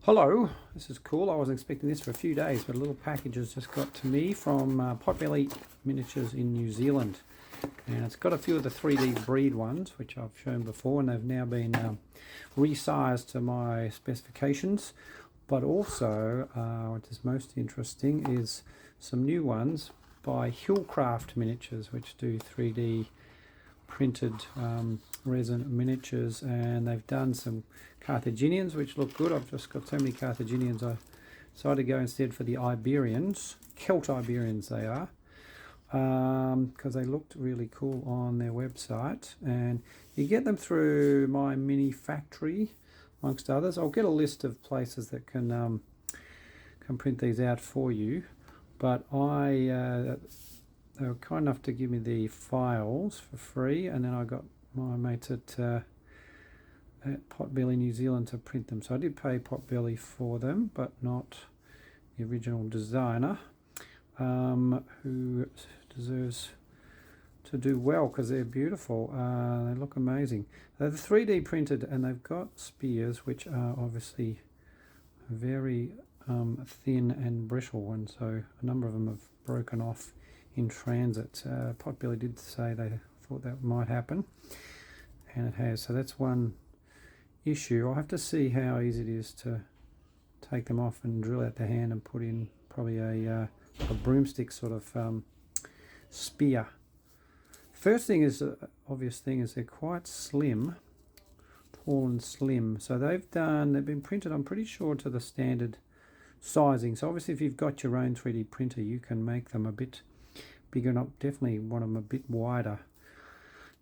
Hello, this is cool. I wasn't expecting this for a few days, but a little package has just got to me from Potbelly Miniatures in New Zealand. And it's got a few of the 3D breed ones, which I've shown before, and they've now been resized to my specifications. But also, what is most interesting is some new ones by Craft Miniatures, which do 3D printed resin miniatures, and they've done some Carthaginians which look good. I've just got so many Carthaginians I decided to go instead for the Iberians, Celt Iberians they are, because they looked really cool on their website, and you get them through My Mini Factory amongst others. I'll get a list of places that can print these out for you, but they were kind enough to give me the files for free, and then I got my mates at Potbelly New Zealand to print them. So I did pay Potbelly for them, but not the original designer, who deserves to do well because they're beautiful. They look amazing. They're 3D printed, and they've got spears which are obviously very thin and brittle, and so a number of them have broken off in transit. Potbelly did say they thought that might happen, and it has. So that's one issue. I'll have to see how easy it is to take them off and drill out the hand and put in probably a broomstick sort of spear. First thing is, obvious thing is they're quite slim, tall and slim. So they've been printed, I'm pretty sure, to the standard sizing. So obviously if you've got your own 3D printer, you can make them a bit bigger, and I definitely want them a bit wider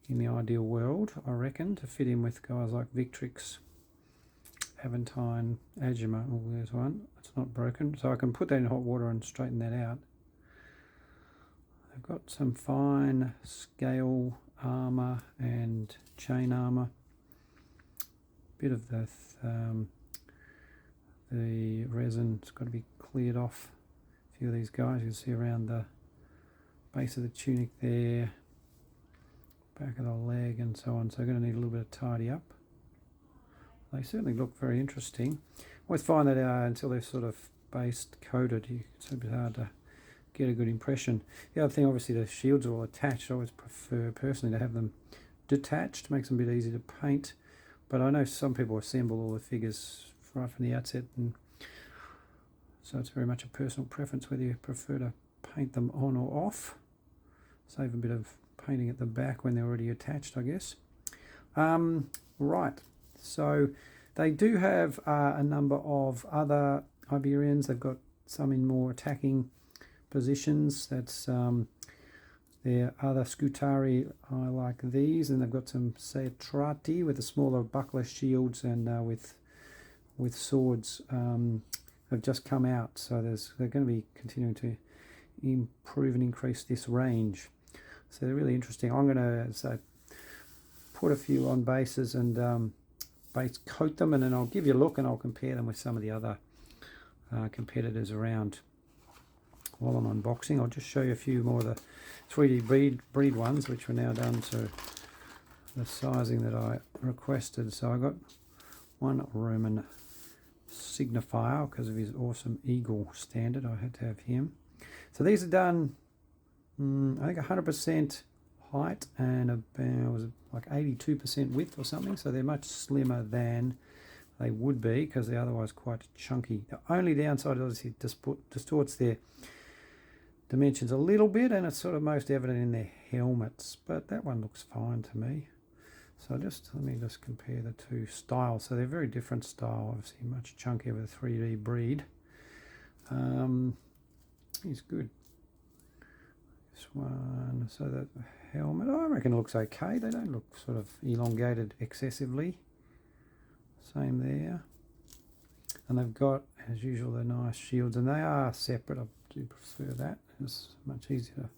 in the ideal world, I reckon, to fit in with guys like Victrix, Aventine, Agima. Oh, there's one. It's not broken, so I can put that in hot water and straighten that out. I've got some fine scale armour and chain armour. Bit of the resin's got to be cleared off. A few of these guys you see around the base of the tunic there, back of the leg and so on, so going to need a little bit of tidy up. They certainly look very interesting. I always find that until they're sort of base coated, it's a bit hard to get a good impression. The other thing, obviously, the shields are all attached. I always prefer personally to have them detached, makes them a bit easy to paint, but I know some people assemble all the figures right from the outset, and so it's very much a personal preference whether you prefer to paint them on or off. Save a bit of painting at the back when they're already attached, I guess. Right, so they do have a number of other Iberians. They've got some in more attacking positions. That's their other Scutari. I like these, and they've got some Cetrati with the smaller buckler shields and with swords have just come out. So they're going to be continuing to improve and increase this range. So they're really interesting. I'm going to put a few on bases and base coat them, and then I'll give you a look and I'll compare them with some of the other competitors around while I'm unboxing. I'll just show you a few more of the 3D breed ones, which were now done to the sizing that I requested. So I got one Roman signifier because of his awesome eagle standard. I had to have him. So these are done, I think 100% height and about, was it like 82% width or something, so they're much slimmer than they would be because they're otherwise quite chunky. The only downside is obviously distorts their dimensions a little bit, and it's sort of most evident in their helmets, but that one looks fine to me. So let me just compare the two styles. So they're very different style, obviously much chunkier with a 3D breed. He's good. This one, so that helmet, I reckon it looks okay. They don't look sort of elongated excessively. Same there. And they've got, as usual, the nice shields, and they are separate. I do prefer that. It's much easier to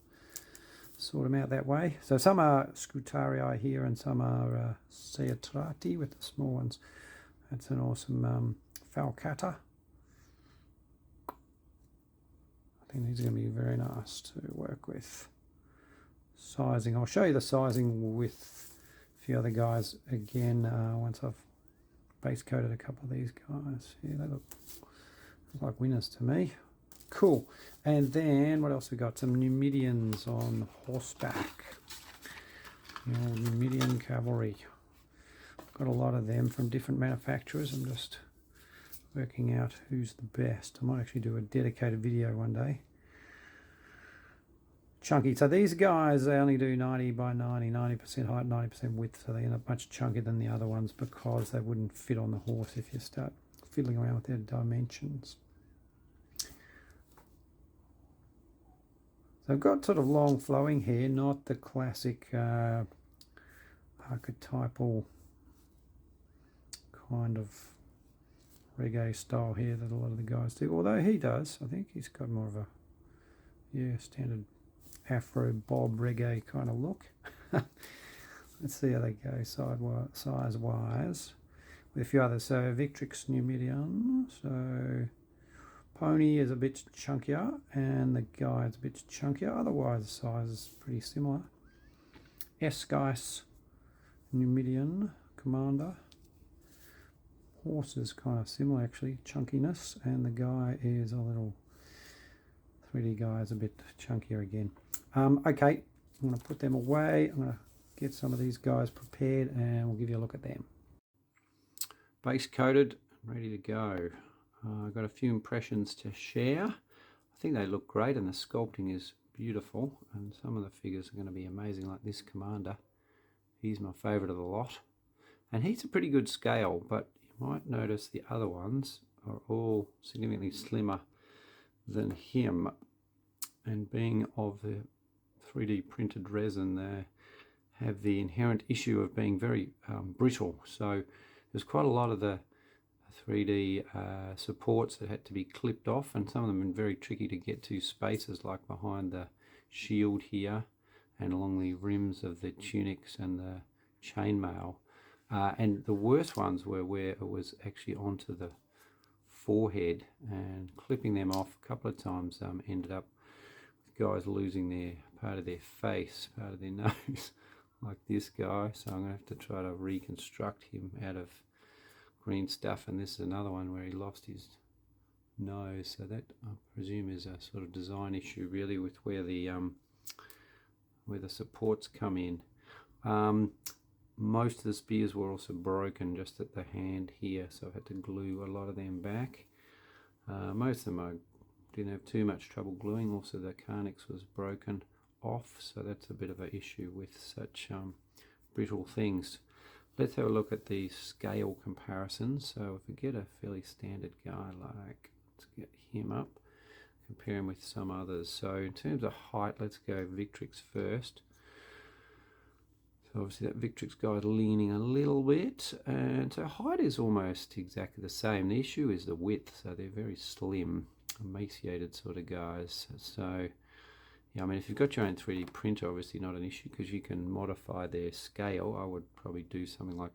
sort them out that way. So some are Scutarii here, and some are Cetrati with the small ones. That's an awesome falcata. I think these are going to be very nice to work with. Sizing, I'll show you the sizing with a few other guys again once I've base coated a couple of these guys. Yeah, they look like winners to me. Cool. And then what else we got? Some Numidians on horseback. The old Numidian Cavalry. Got a lot of them from different manufacturers. I'm just working out who's the best. I might actually do a dedicated video one day. Chunky. So these guys, they only do 90 by 90, 90% height, 90% width, so they end up much chunkier than the other ones because they wouldn't fit on the horse if you start fiddling around with their dimensions. So I've got sort of long flowing hair, not the classic archetypal kind of reggae style hair that a lot of the guys do. Although he does, I think he's got more of a, yeah, standard Afro bob reggae kind of look. Let's see how they go size wise with a few others. So Victrix Numidian, so Pony is a bit chunkier and the guy is a bit chunkier, otherwise the size is pretty similar. Esquisse Numidian Commander, horse is kind of similar actually, chunkiness, and the guy is a little 3D guy is a bit chunkier again. Okay, I'm going to put them away. I'm going to get some of these guys prepared and we'll give you a look at them. Base coated, ready to go. I've got a few impressions to share. I think they look great and the sculpting is beautiful, and some of the figures are going to be amazing, like this Commander. He's my favourite of the lot. And he's a pretty good scale, but you might notice the other ones are all significantly slimmer than him. And being of the 3D printed resin, they have the inherent issue of being very brittle. So there's quite a lot of the 3D supports that had to be clipped off, and some of them have been very tricky to get to spaces like behind the shield here and along the rims of the tunics and the chainmail. And the worst ones were where it was actually onto the forehead, and clipping them off a couple of times ended up with guys losing their part of their face, part of their nose, like this guy. So I'm going to have to try to reconstruct him out of green stuff, and this is another one where he lost his nose, so that I presume is a sort of design issue really with where the supports come in. Most of the spears were also broken just at the hand here, so I had to glue a lot of them back. Most of them I didn't have too much trouble gluing. Also the carnix was broken off, so that's a bit of an issue with such brittle things. Let's have a look at the scale comparisons. So if we get a fairly standard guy, like, let's get him up, compare him with some others. So in terms of height, let's go Victrix first. So obviously that Victrix guy is leaning a little bit, and so height is almost exactly the same. The issue is the width, so they're very slim, emaciated sort of guys. So yeah, I mean, if you've got your own 3D printer, obviously not an issue because you can modify their scale. I would probably do something like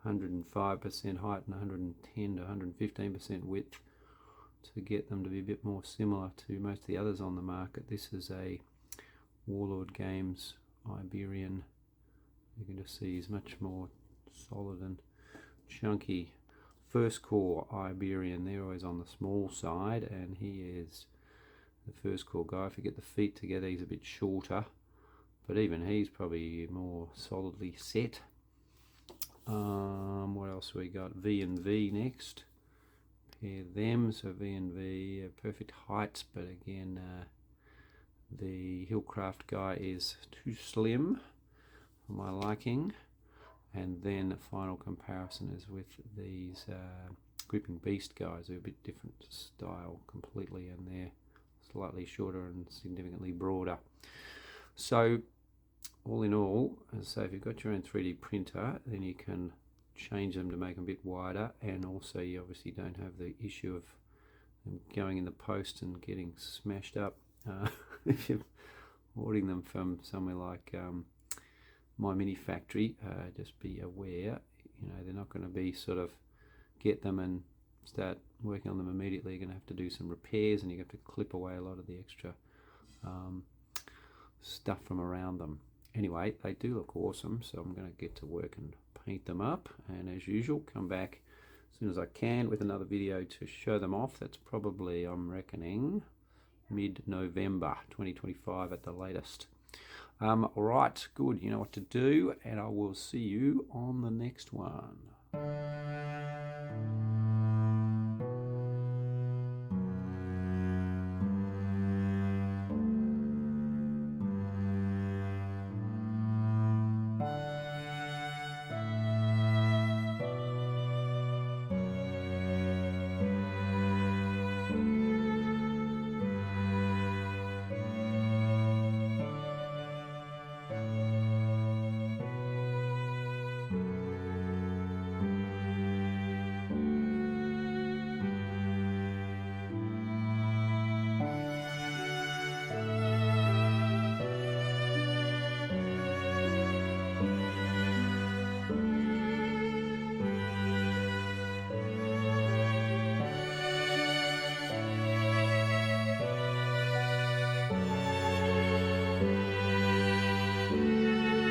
105% height and 110 to 115% width to get them to be a bit more similar to most of the others on the market. This is a Warlord Games Iberian. You can just see he's much more solid and chunky. First core Iberian, they're always on the small side, and he is the first core guy. If you get the feet together, he's a bit shorter, but even he's probably more solidly set. What else we got? V and V next. Pair them, so V and V are perfect heights, but again, the Hillcraft guy is too slim for my liking. And then the final comparison is with these Gripping Beast guys, who are a bit different style completely, and they're slightly shorter and significantly broader. So all in all, as I say, if you've got your own 3D printer, then you can change them to make them a bit wider, and also you obviously don't have the issue of them going in the post and getting smashed up. If you're ordering them from somewhere like My Mini Factory, just be aware, you know, they're not going to be sort of get them and start working on them immediately. You're going to have to do some repairs, and you have to clip away a lot of the extra stuff from around them. Anyway, they do look awesome, so I'm going to get to work and paint them up, and as usual come back as soon as I can with another video to show them off. That's probably, I'm reckoning, mid-November 2025 at the latest. Alright, good, you know what to do, and I will see you on the next one.